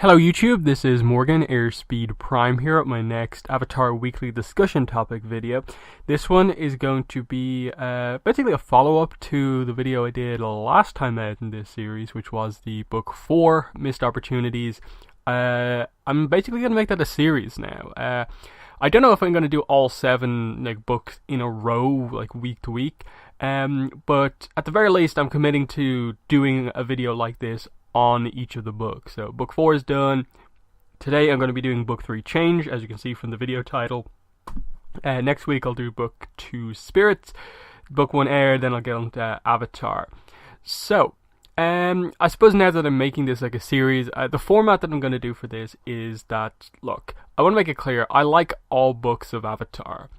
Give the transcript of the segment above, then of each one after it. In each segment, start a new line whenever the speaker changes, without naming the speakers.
Hello YouTube, this is Morgan, Airspeed Prime here at my next Avatar Weekly Discussion topic video. This one is going to be basically a follow-up to the video I did last time out in this series, which was the Book 4, Missed Opportunities. I'm basically going to make that a series now. I don't know if I'm going to do all 7 books in a row, week to week, but at the very least I'm committing to doing a video like this on each of the books. So book 4 is done. Today I'm going to be doing book 3 Change, as you can see from the video title. Next week I'll do book 2 Spirits, book 1 Air, then I'll get on to Avatar. So I suppose now that I'm making this like a series, the format that I'm going to do for this is that, look, I want to make it clear, I like all books of Avatar,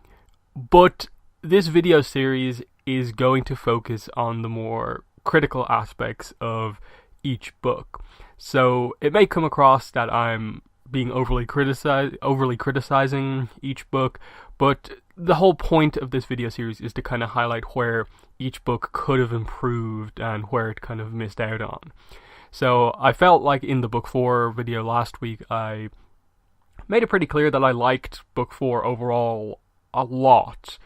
but this video series is going to focus on the more critical aspects of each book. So it may come across that I'm being overly criticizing each book, but the whole point of this video series is to kind of highlight where each book could have improved and where it kind of missed out on. So I felt like in the book 4 video last week I made it pretty clear that I liked book 4 overall a lot,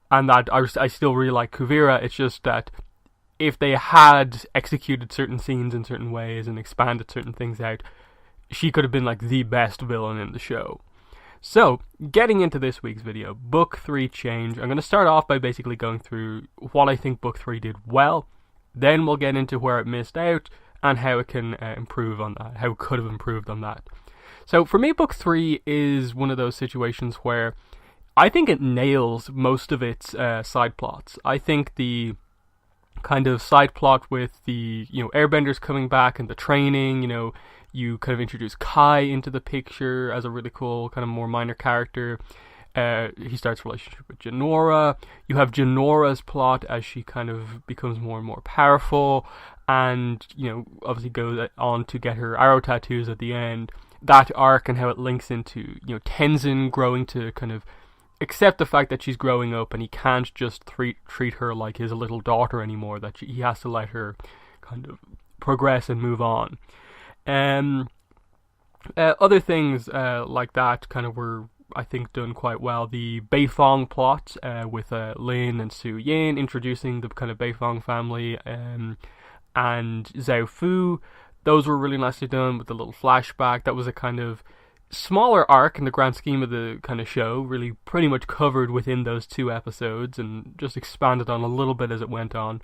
and that I still really like Kuvira. It's just that if they had executed certain scenes in certain ways and expanded certain things out, she could have been like the best villain in the show. So, getting into this week's video, Book 3 Change, I'm going to start off by basically going through what I think Book 3 did well, then we'll get into where it missed out and how it can improve on that, how it could have improved on that. So for me, Book 3 is one of those situations where I think it nails most of its side plots. I think the kind of side plot with the airbenders coming back and the training, you kind of introduce Kai into the picture as a really cool kind of more minor character. He starts a relationship with Jinora. You have Jinora's plot as she kind of becomes more and more powerful, and obviously goes on to get her arrow tattoos at the end. That arc and how it links into Tenzin growing to kind of accept the fact that she's growing up and he can't just treat her like his little daughter anymore, that he has to let her kind of progress and move on. Other things like that kind of were, I think, done quite well. The Beifong plot with Lin and Su Yin, introducing the kind of Beifong family and Zhao Fu, those were really nicely done with the little flashback. That was a kind of smaller arc in the grand scheme of the kind of show, really pretty much covered within those 2 episodes and just expanded on a little bit as it went on.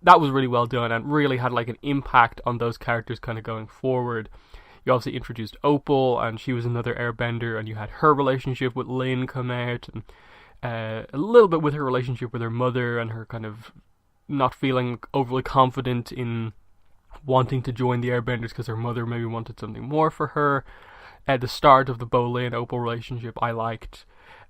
That was really well done and really had an impact on those characters kind of going forward. You obviously introduced Opal, and she was another airbender, and you had her relationship with Lin come out, and a little bit with her relationship with her mother and her kind of not feeling overly confident in wanting to join the airbenders because her mother maybe wanted something more for her. At the start of the Bolin Opal relationship I liked.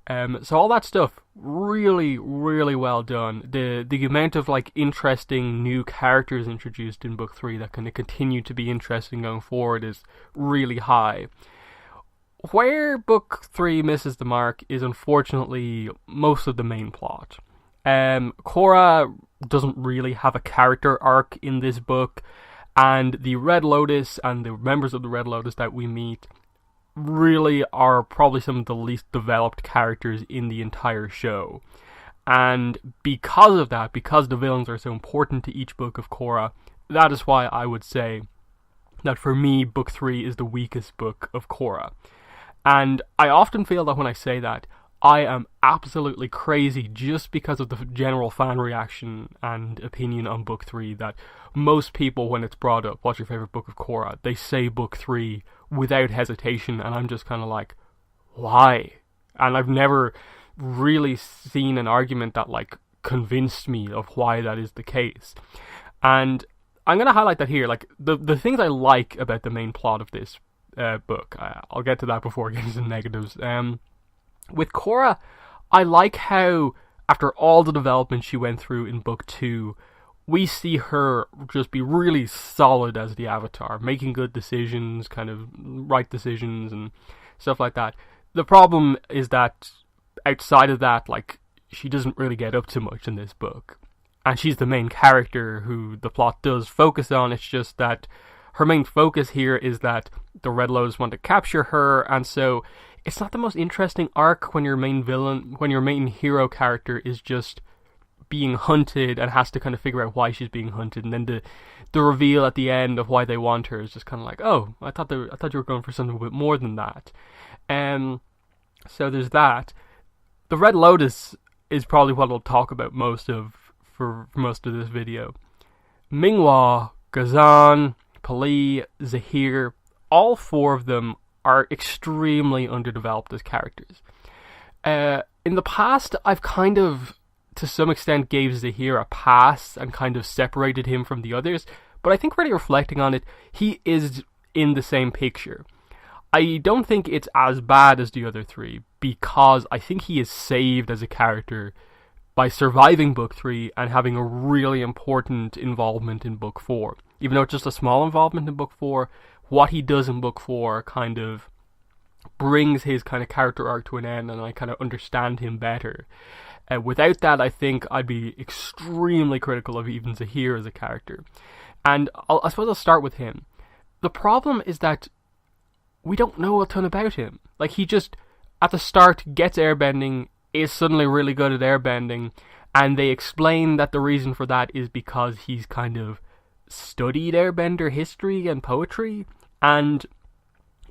So all that stuff, really, really well done. The amount of interesting new characters introduced in book 3 that can continue to be interesting going forward is really high. Where book 3 misses the mark is unfortunately most of the main plot. Korra doesn't really have a character arc in this book, and the Red Lotus and the members of the Red Lotus that we meet really are probably some of the least developed characters in the entire show. And because of that, because the villains are so important to each book of Korra, that is why I would say that for me, book 3 is the weakest book of Korra. And I often feel that when I say that, I am absolutely crazy just because of the general fan reaction and opinion on book 3, that most people, when it's brought up, what's your favorite book of Korra, they say book 3 without hesitation, and I'm just kind of like, why? And I've never really seen an argument that convinced me of why that is the case. And I'm going to highlight that here. The things I like about the main plot of this book, I'll get to that before getting to the negatives. With Korra, I like how, after all the development she went through in book 2, we see her just be really solid as the Avatar, making good decisions, kind of right decisions and stuff like that. The problem is that outside of that, she doesn't really get up to much in this book. And she's the main character who the plot does focus on. It's just that her main focus here is that the Red Lotus want to capture her, and so it's not the most interesting arc when your main hero character is just being hunted and has to kind of figure out why she's being hunted, and then the reveal at the end of why they want her is just kind of like, oh, I thought you were going for something a bit more than that. So there's that. The Red Lotus is probably what I'll talk about for most of this video. Minghua, Ghazan, Pali, Zaheer, all four of them are extremely underdeveloped as characters. In the past, I've kind of, to some extent, gave Zaheer a pass and kind of separated him from the others, but I think really reflecting on it, he is in the same picture. I don't think it's as bad as the other three, because I think he is saved as a character by surviving Book 3 and having a really important involvement in Book 4. Even though it's just a small involvement in Book 4, what he does in Book 4 kind of brings his kind of character arc to an end, and I kind of understand him better. Without that, I think I'd be extremely critical of even Zaheer as a character. And I suppose I'll start with him. The problem is that we don't know a ton about him. Like, he just, at the start, gets airbending, is suddenly really good at airbending, and they explain that the reason for that is because he's kind of studied airbender history and poetry, and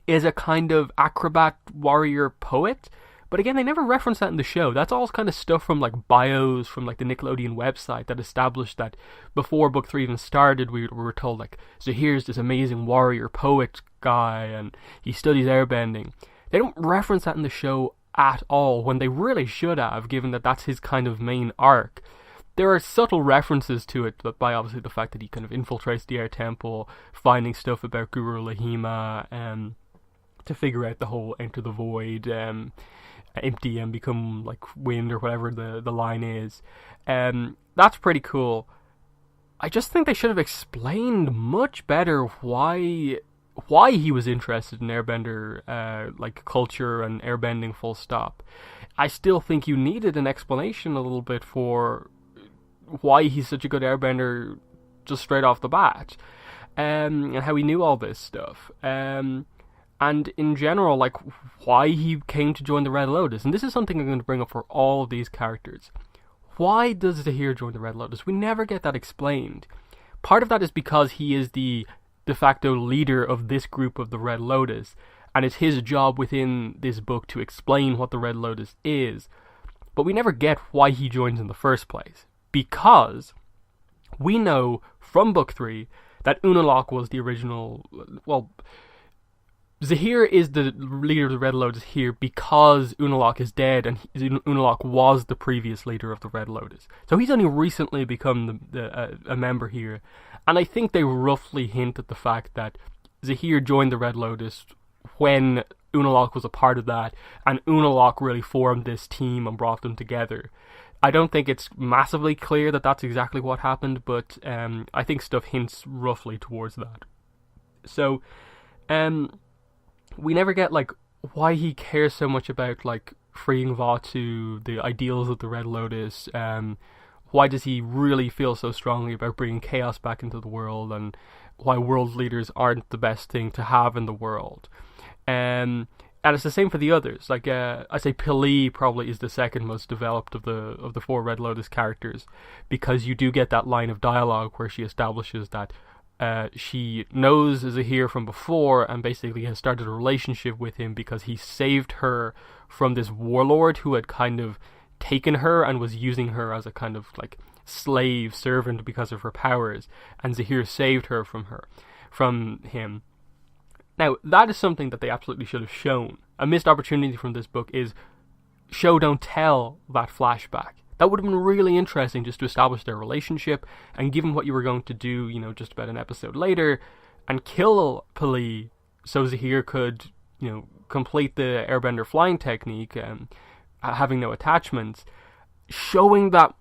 is a kind of acrobat warrior poet. But again, they never reference that in the show. That's all kind of stuff from like bios from like the Nickelodeon website that established that before Book 3 even started, we were told like, so here's this amazing warrior poet guy and he studies airbending. They don't reference that in the show at all, when they really should have, given that that's his kind of main arc. There are subtle references to it, but by obviously the fact that he kind of infiltrates the Air Temple, finding stuff about Guru Lahima, to figure out the whole enter the void, empty and become like wind, or whatever the line is. That's pretty cool. I just think they should have explained much better why he was interested in airbender like culture and airbending full stop. I still think you needed an explanation a little bit for why he's such a good airbender just straight off the bat, and how he knew all this stuff, and in general, like, why he came to join the Red Lotus. And this is something I'm going to bring up for all of these characters. Why does Zaheer join the Red Lotus? We never get that explained. Part of that is because he is the de facto leader of this group of the Red Lotus, and it's his job within this book to explain what the Red Lotus is. But we never get why he joins in the first place, because we know from Book 3 that Unalaq was the original, well, Zaheer is the leader of the Red Lotus here because Unalaq is dead, and Unalaq was the previous leader of the Red Lotus. So he's only recently become a member here, and I think they roughly hint at the fact that Zaheer joined the Red Lotus when Unalaq was a part of that, and Unalaq really formed this team and brought them together. I don't think it's massively clear that that's exactly what happened, but I think stuff hints roughly towards that. So, we never get, like, why he cares so much about, like, freeing Vaatu, the ideals of the Red Lotus. Why does he really feel so strongly about bringing chaos back into the world, and why world leaders aren't the best thing to have in the world. And it's the same for the others. Like, I say Pili probably is the second most developed of the four Red Lotus characters, because you do get that line of dialogue where she establishes that she knows Zaheer from before and basically has started a relationship with him because he saved her from this warlord who had kind of taken her and was using her as a kind of like slave servant because of her powers, and Zaheer saved her from him. Now, that is something that they absolutely should have shown. A missed opportunity from this book is show, don't tell that flashback. That would have been really interesting, just to establish their relationship, and given what you were going to do, you know, just about an episode later, and kill Pili so Zaheer could, you know, complete the airbender flying technique, having no attachments. Showing that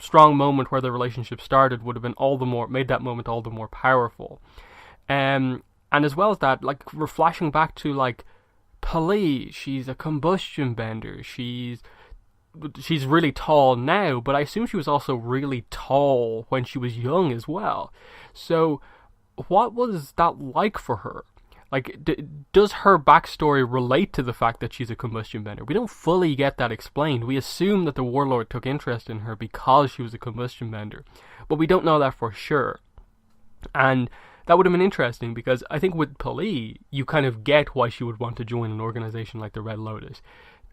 strong moment where the relationship started would have been made that moment all the more powerful. And as well as that, like, we're flashing back to, like, Pili, she's a combustion bender, she's really tall now, but I assume she was also really tall when she was young as well. So what was that like for her? Like, does her backstory relate to the fact that she's a combustion bender? We don't fully get that explained. We assume that the warlord took interest in her because she was a combustion bender, but we don't know that for sure. And that would have been interesting, because I think with Pali, you kind of get why she would want to join an organization like the Red Lotus.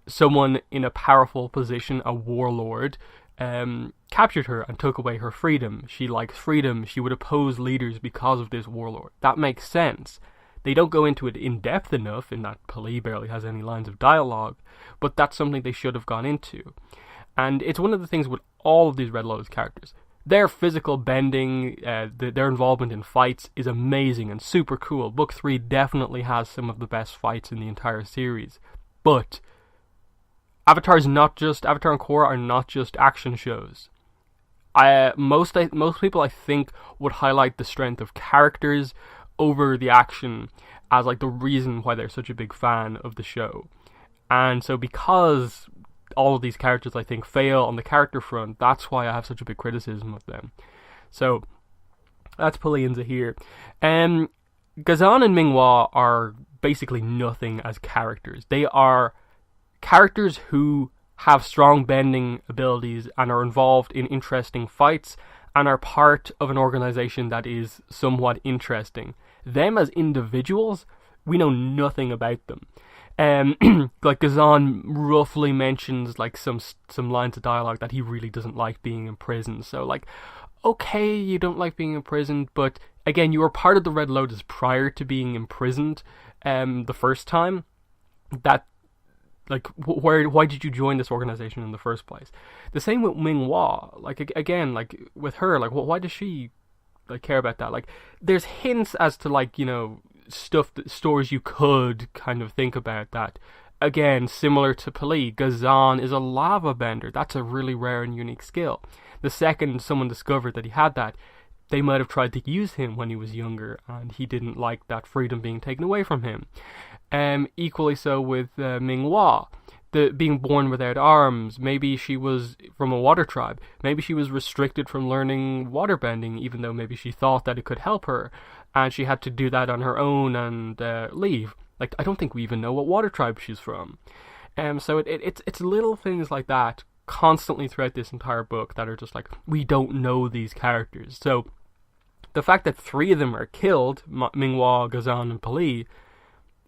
Someone in a powerful position, a warlord, captured her and took away her freedom. She likes freedom. She would oppose leaders because of this warlord. That makes sense. They don't go into it in depth enough, in that Pali barely has any lines of dialogue, but that's something they should have gone into. And it's one of the things with all of these Red Lotus characters. Their physical bending, their involvement in fights is amazing and super cool. Book 3 definitely has some of the best fights in the entire series. But Avatar and Korra are not just action shows. Most people, I think, would highlight the strength of characters over the action as like the reason why they're such a big fan of the show. And so because all of these characters, I think, fail on the character front, that's why I have such a big criticism of them. So that's Pali and Zaheer. Ghazan and Minghua are basically nothing as characters. They are characters who have strong bending abilities and are involved in interesting fights and are part of an organization that is somewhat interesting. Them as individuals, we know nothing about them. Like Ghazan roughly mentions like some lines of dialogue that he really doesn't like being in prison. So like, okay, you don't like being imprisoned, but again, you were part of the Red Lotus prior to being imprisoned the first time. That, like, why did you join this organization in the first place? The same with Minghua. Like, again, like with her, like, why does she like care about that? Like, there's hints as to, like, you know, stories you could kind of think about that. Again, similar to Pali, Ghazan is a lava bender. That's a really rare and unique skill. The second someone discovered that he had that, they might have tried to use him when he was younger, and he didn't like that freedom being taken away from him. Equally so with Minghua, being born without arms. Maybe she was from a water tribe. Maybe she was restricted from learning waterbending, even though maybe she thought that it could help her, and she had to do that on her own and leave. Like, I don't think we even know what water tribe she's from. So it's little things like that constantly throughout this entire book that are just like, we don't know these characters. So the fact that 3 of them are killed, Minghua, Ghazan, and Pali,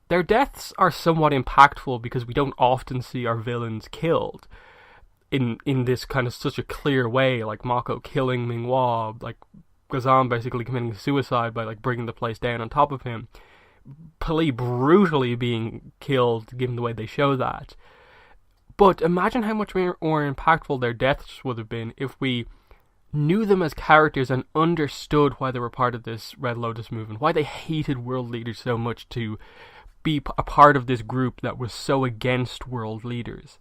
their deaths are somewhat impactful because we don't often see our villains killed in this kind of such a clear way, like Mako killing Minghua, like Ghazan basically committing suicide by like bringing the place down on top of him, Pali brutally being killed given the way they show that. But imagine how much more impactful their deaths would have been if we knew them as characters and understood why they were part of this Red Lotus movement, why they hated world leaders so much to be a part of this group that was so against world leaders.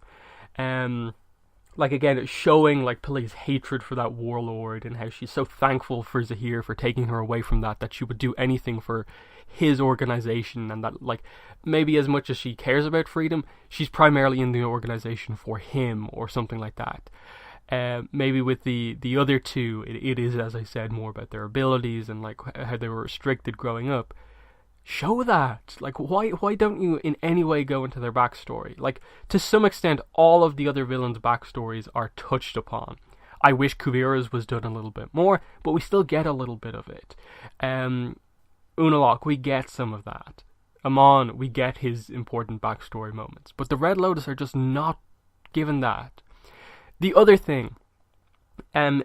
Like, again, it's showing like Pali's hatred for that warlord and how she's so thankful for Zaheer for taking her away from that she would do anything for his organization, and that, like, maybe as much as she cares about freedom, she's primarily in the organization for him or something like that. Maybe with the other 2, it is, as I said, more about their abilities and like how they were restricted growing up. Show that. Like, why don't you in any way go into their backstory? Like, to some extent, all of the other villains' backstories are touched upon. I wish Kuvira's was done a little bit more, but we still get a little bit of it. Unalaq, we get some of that. Amon, we get his important backstory moments. But the Red Lotus are just not given that. The other thing, where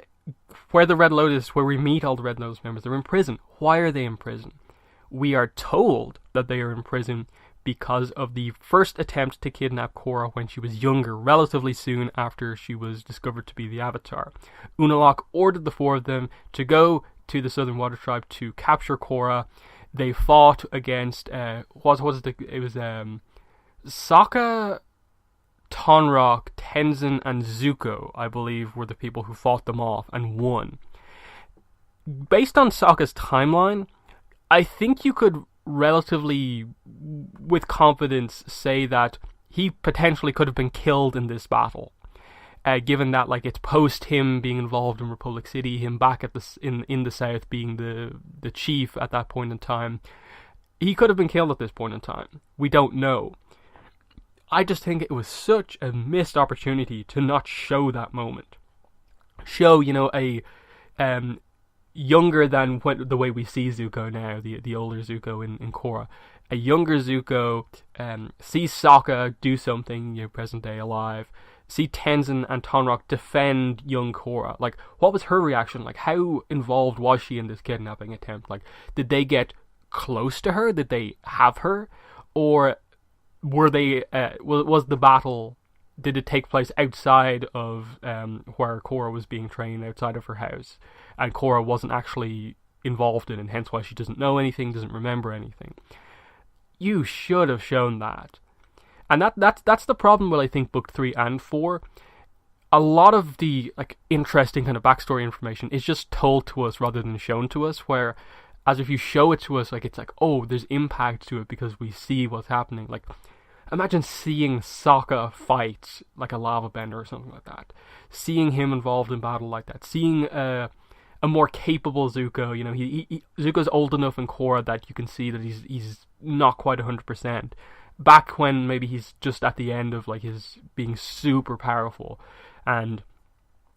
we meet all the Red Lotus members, they're in prison. Why are they in prison? We are told that they are in prison because of the first attempt to kidnap Korra when she was younger, relatively soon after she was discovered to be the Avatar. Unalaq ordered the 4 of them to go to the Southern Water Tribe to capture Korra. They fought against Sokka, Tonraq, Tenzin, and Zuko, I believe, were the people who fought them off and won. Based on Sokka's timeline, I think you could relatively, with confidence, say that he potentially could have been killed in this battle. given that like it's post him being involved in Republic City, him back at in the South being the chief at that point in time. He could have been killed at this point in time. We don't know. I just think it was such a missed opportunity to not show that moment. Show, you know, a younger than the way we see Zuko now, the older Zuko in Korra. A younger Zuko sees Sokka do something, you know, present day alive. See Tenzin and Tonraq defend young Korra. Like, what was her reaction? Like, how involved was she in this kidnapping attempt? Like, did they get close to her? Did they have her? Or were they, was the battle, did it take place outside of where Korra was being trained, outside of her house? And Korra wasn't actually involved in it, and hence why she doesn't know anything, doesn't remember anything. You should have shown that. And that's the problem with, I think, Book 3 and 4. A lot of the like interesting kind of backstory information is just told to us rather than shown to us, where as if you show it to us, like it's like, oh, there's impact to it because we see what's happening. Like, imagine seeing Sokka fight like a lava bender or something like that. Seeing him involved in battle like that. Seeing a more capable Zuko. You know, Zuko's old enough in Korra that you can see that he's not quite 100%. Back when maybe he's just at the end of like his being super powerful, and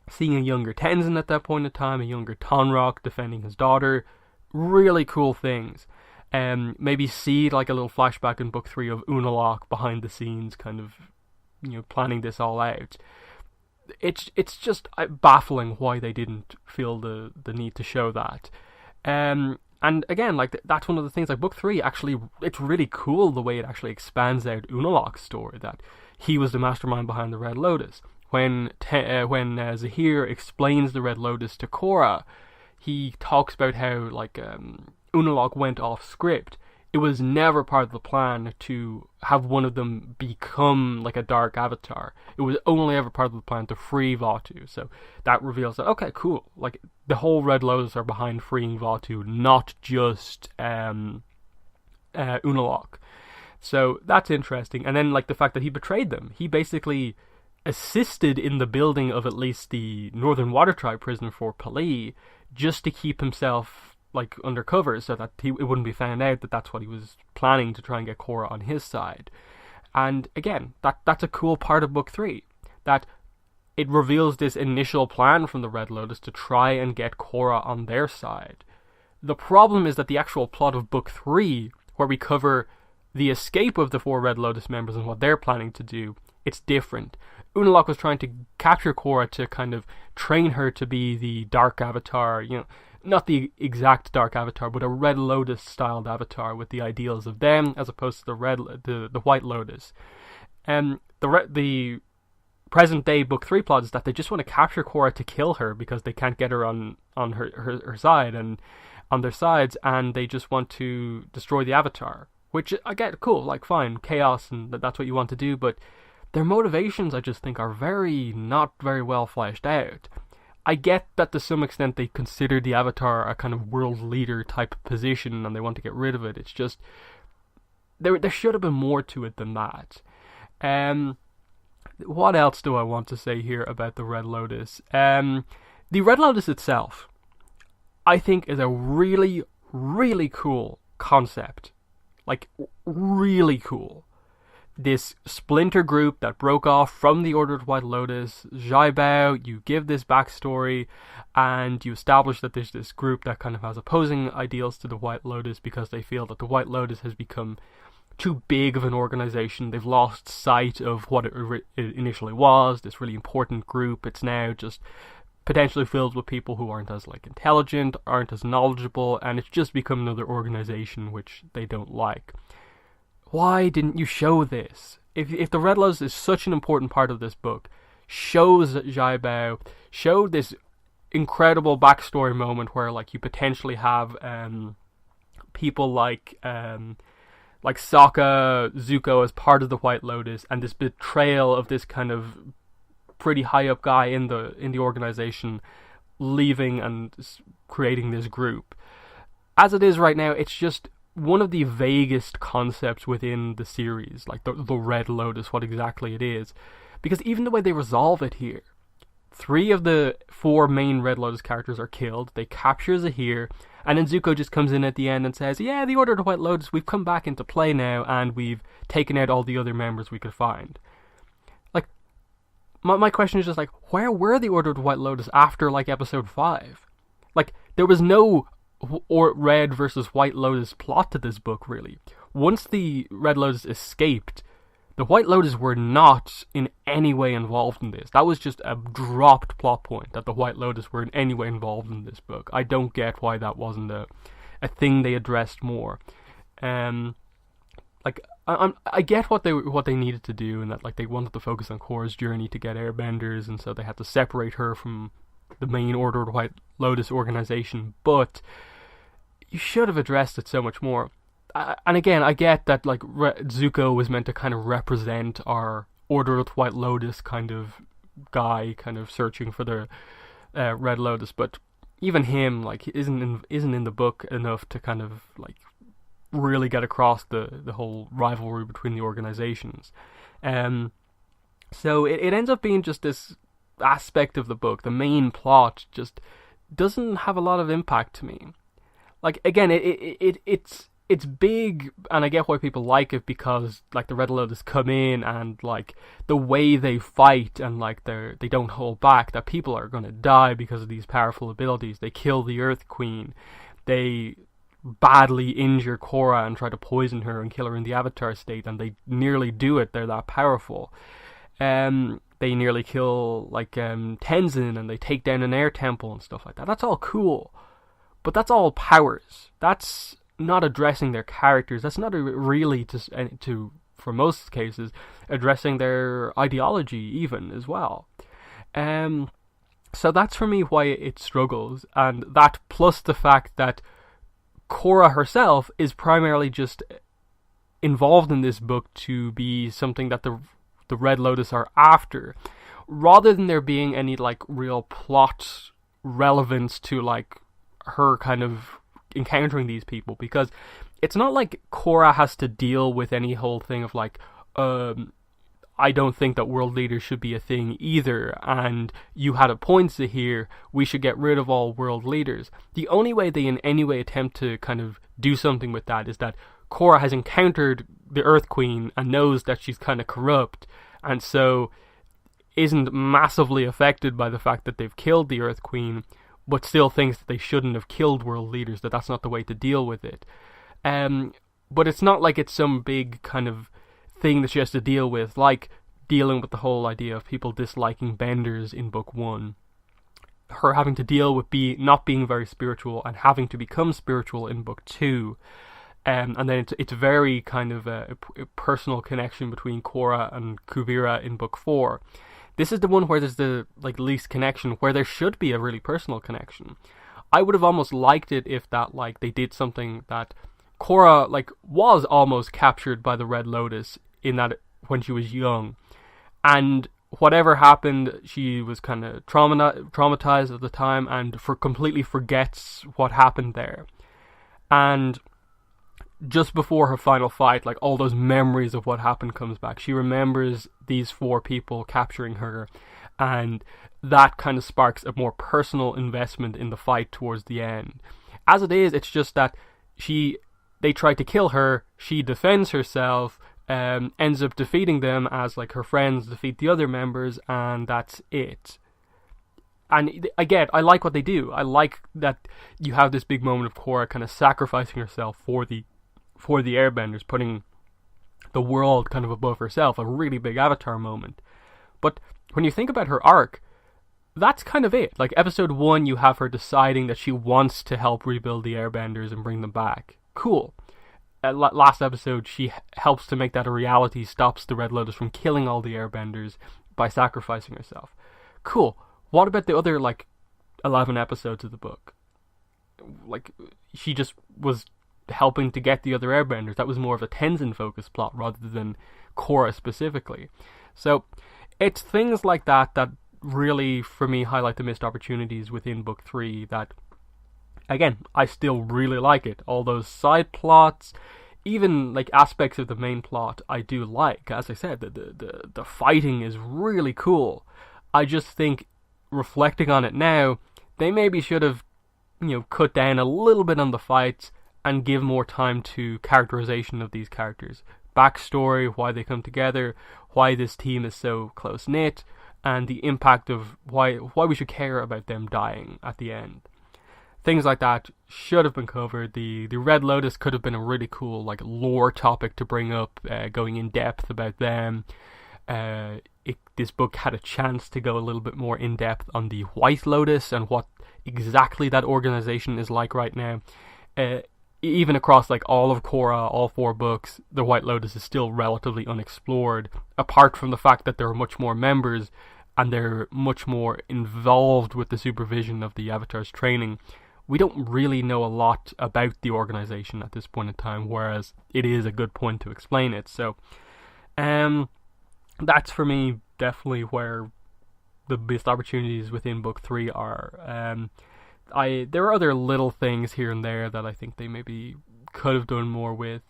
seeing a younger Tenzin at that point in time, a younger Tonraq defending his daughter, really cool things. Maybe see like a little flashback in Book 3 of Unalaq behind the scenes, kind of, you know, planning this all out. It's just baffling why they didn't feel the need to show that. And again, like that's one of the things. Like Book 3, actually, it's really cool the way it actually expands out Unalaq's story. That he was the mastermind behind the Red Lotus. When Zaheer explains the Red Lotus to Korra, he talks about how like Unalaq went off script. It was never part of the plan to have one of them become like a dark avatar. It was only ever part of the plan to free Vaatu. So that reveals that, okay, cool. Like, the whole Red Lotus are behind freeing Vaatu, not just Unalaq. So that's interesting. And then, like, the fact that he betrayed them. He basically assisted in the building of at least the Northern Water Tribe prison for Pali, just to keep himself like undercover, so that it wouldn't be found out that that's what he was planning, to try and get Korra on his side. And again, that's a cool part of Book 3, that it reveals this initial plan from the Red Lotus to try and get Korra on their side. The problem is that the actual plot of Book 3, where we cover the escape of the 4 Red Lotus members and what they're planning to do, it's different. Unalaq was trying to capture Korra to kind of train her to be the Dark Avatar, you know, not the exact Dark Avatar, but a Red Lotus styled avatar with the ideals of them, as opposed to the White Lotus. The present day Book 3 plot is that they just want to capture Korra to kill her because they can't get her on her side and on their sides, and they just want to destroy the Avatar. Which I get, cool, like fine, chaos, and that's what you want to do, but their motivations, I just think, are not very well fleshed out. I get that to some extent they consider the Avatar a kind of world leader type position and they want to get rid of it. It's just, there should have been more to it than that. What else do I want to say here about the Red Lotus? The Red Lotus itself, I think, is a really, really cool concept. Like, really cool. This splinter group that broke off from the Order of White Lotus, Zhai Bao, you give this backstory, and you establish that there's this group that kind of has opposing ideals to the White Lotus because they feel that the White Lotus has become too big of an organization. They've lost sight of what it initially was, this really important group. It's now just potentially filled with people who aren't as like intelligent, aren't as knowledgeable, and it's just become another organization which they don't like. Why didn't you show this? If the Red Lotus is such an important part of this book, show Zhai Bao, show this incredible backstory moment where like you potentially have people like Sokka, Zuko as part of the White Lotus, and this betrayal of this kind of pretty high up guy in the organization leaving and creating this group. As it is right now, it's just one of the vaguest concepts within the series, like the Red Lotus, what exactly it is. Because even the way they resolve it here, 3 of the 4 main Red Lotus characters are killed. They capture Zaheer, and then Zuko just comes in at the end and says, yeah, the Order of the White Lotus, we've come back into play now, and we've taken out all the other members we could find. Like, my question is just like, where were the Order of the White Lotus after, like, episode 5? Like, there was no Red versus White Lotus plot to this book, really. Once the Red Lotus escaped, the White Lotus were not in any way involved in this. That was just a dropped plot point, that the White Lotus were in any way involved in this book. I don't get why that wasn't a thing they addressed more. Like, I get what they needed to do, and that, like, they wanted to focus on Korra's journey to get airbenders, and so they had to separate her from the main Order of the White Lotus organization, but you should have addressed it so much more. And again, I get that, like, Zuko was meant to kind of represent our Order of the White Lotus kind of guy, kind of searching for the Red Lotus, but even him, like, isn't in the book enough to kind of, like, really get across the whole rivalry between the organizations. So it ends up being just this aspect of the book. The main plot just doesn't have a lot of impact to me. Like, again, it's big, and I get why people like it, because, like, the Red Lotus come in, and, like, the way they fight, and, like, they don't hold back, that people are gonna die because of these powerful abilities. They kill the Earth Queen. They badly injure Korra and try to poison her and kill her in the Avatar state, and they nearly do it. They're that powerful. They nearly kill, like, Tenzin, and they take down an air temple and stuff like that. That's all cool. But that's all powers. That's not addressing their characters. That's not really to for most cases, addressing their ideology even as well. So that's for me why it struggles, and that plus the fact that Korra herself is primarily just involved in this book to be something that the Red Lotus are after, rather than there being any, like, real plot relevance to, like, her kind of encountering these people, because it's not like Korra has to deal with any whole thing of, like, I don't think that world leaders should be a thing either, and you had a point, Zaheer, we should get rid of all world leaders. The only way they in any way attempt to kind of do something with that is that Korra has encountered the Earth Queen and knows that she's kind of corrupt, and so isn't massively affected by the fact that they've killed the Earth Queen, but still thinks that they shouldn't have killed world leaders, that that's not the way to deal with it. But it's not like it's some big kind of thing that she has to deal with, like dealing with the whole idea of people disliking benders in book 1. Her having to deal with not being very spiritual and having to become spiritual in book 2. And then it's very kind of a personal connection between Korra and Kuvira in book 4. This is the one where there's the, like, least connection, where there should be a really personal connection. I would have almost liked it if that, like, they did something that Korra, like, was almost captured by the Red Lotus in that when she was young, and whatever happened, she was kind of traumatized at the time and completely forgets what happened there. And just before her final fight, like, all those memories of what happened comes back. She remembers these 4 people capturing her, and that kind of sparks a more personal investment in the fight towards the end. As it is, it's just that they try to kill her, she defends herself, ends up defeating them as, like, her friends defeat the other members, and that's it. And again, I like what they do. I like that you have this big moment of Korra kind of sacrificing herself for the airbenders, putting the world kind of above herself, a really big Avatar moment. But when you think about her arc, that's kind of it. Like, episode 1, you have her deciding that she wants to help rebuild the airbenders and bring them back. Cool. Last episode, she helps to make that a reality, stops the Red Lotus from killing all the airbenders by sacrificing herself. Cool. What about the other, like, 11 episodes of the book? Like, she just was helping to get the other airbenders. That was more of a Tenzin-focused plot rather than Korra specifically. So, it's things like that that really, for me, highlight the missed opportunities within book 3 that, again, I still really like it. All those side plots, even, like, aspects of the main plot, I do like. As I said, the fighting is really cool. I just think reflecting on it now, they maybe should have, cut down a little bit on the fights and give more time to characterization of these characters. Backstory, why they come together, why this team is so close-knit, and the impact of why we should care about them dying at the end. Things like that should have been covered. The Red Lotus could have been a really cool lore topic to bring up, going in depth about them. This book had a chance to go a little bit more in depth on the White Lotus and what exactly that organization is like right now. Even across all of Korra, all 4 books, the White Lotus is still relatively unexplored, apart from the fact that there are much more members and they're much more involved with the supervision of the Avatar's training. We don't really know a lot about the organization at this point in time, whereas it is a good point to explain it. So, that's for me definitely where the missed opportunities within book 3 are. There are other little things here and there that I think they maybe could have done more with.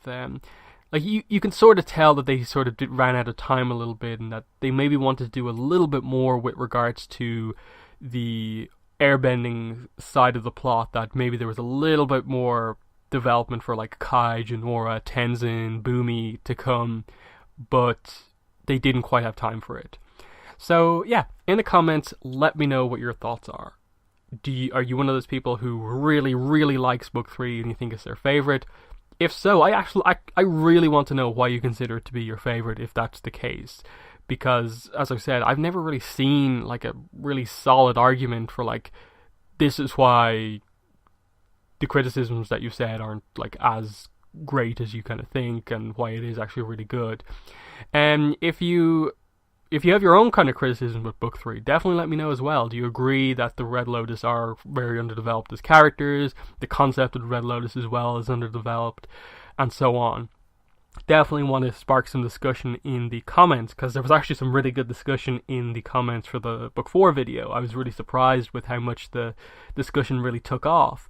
You can sort of tell that they sort of ran out of time a little bit, and that they maybe wanted to do a little bit more with regards to the airbending side of the plot, that maybe there was a little bit more development for Kai, Jinora, Tenzin, Bumi to come, but they didn't quite have time for it. So yeah, in the comments, let me know what your thoughts are. Are you one of those people who really, really likes book 3 and you think it's their favorite? If so, I really want to know why you consider it to be your favorite, if that's the case. Because, as I've said, I've never really seen a really solid argument for this is why the criticisms that you said aren't as great as you kind of think, and why it is actually really good. And if you have your own kind of criticism with book 3, definitely let me know as well. Do you agree that the Red Lotus are very underdeveloped as characters? The concept of the Red Lotus as well is underdeveloped, and so on. Definitely want to spark some discussion in the comments, because there was actually some really good discussion in the comments for the book 4 video. I was really surprised with how much the discussion really took off.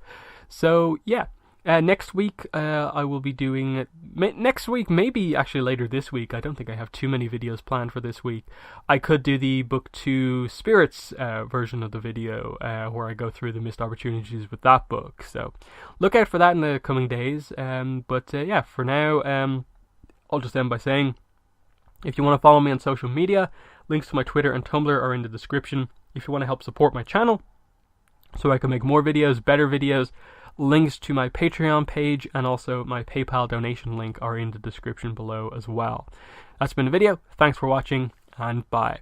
So yeah. Next week, I will be doing... Next week, maybe actually later this week. I don't think I have too many videos planned for this week. I could do the Book 2 Spirits version of the video, where I go through the missed opportunities with that book. So, look out for that in the coming days. But yeah, for now, I'll just end by saying, if you want to follow me on social media, links to my Twitter and Tumblr are in the description. If you want to help support my channel, so I can make more videos, better videos, links to my Patreon page and also my PayPal donation link are in the description below as well. That's been the video. Thanks for watching, and bye.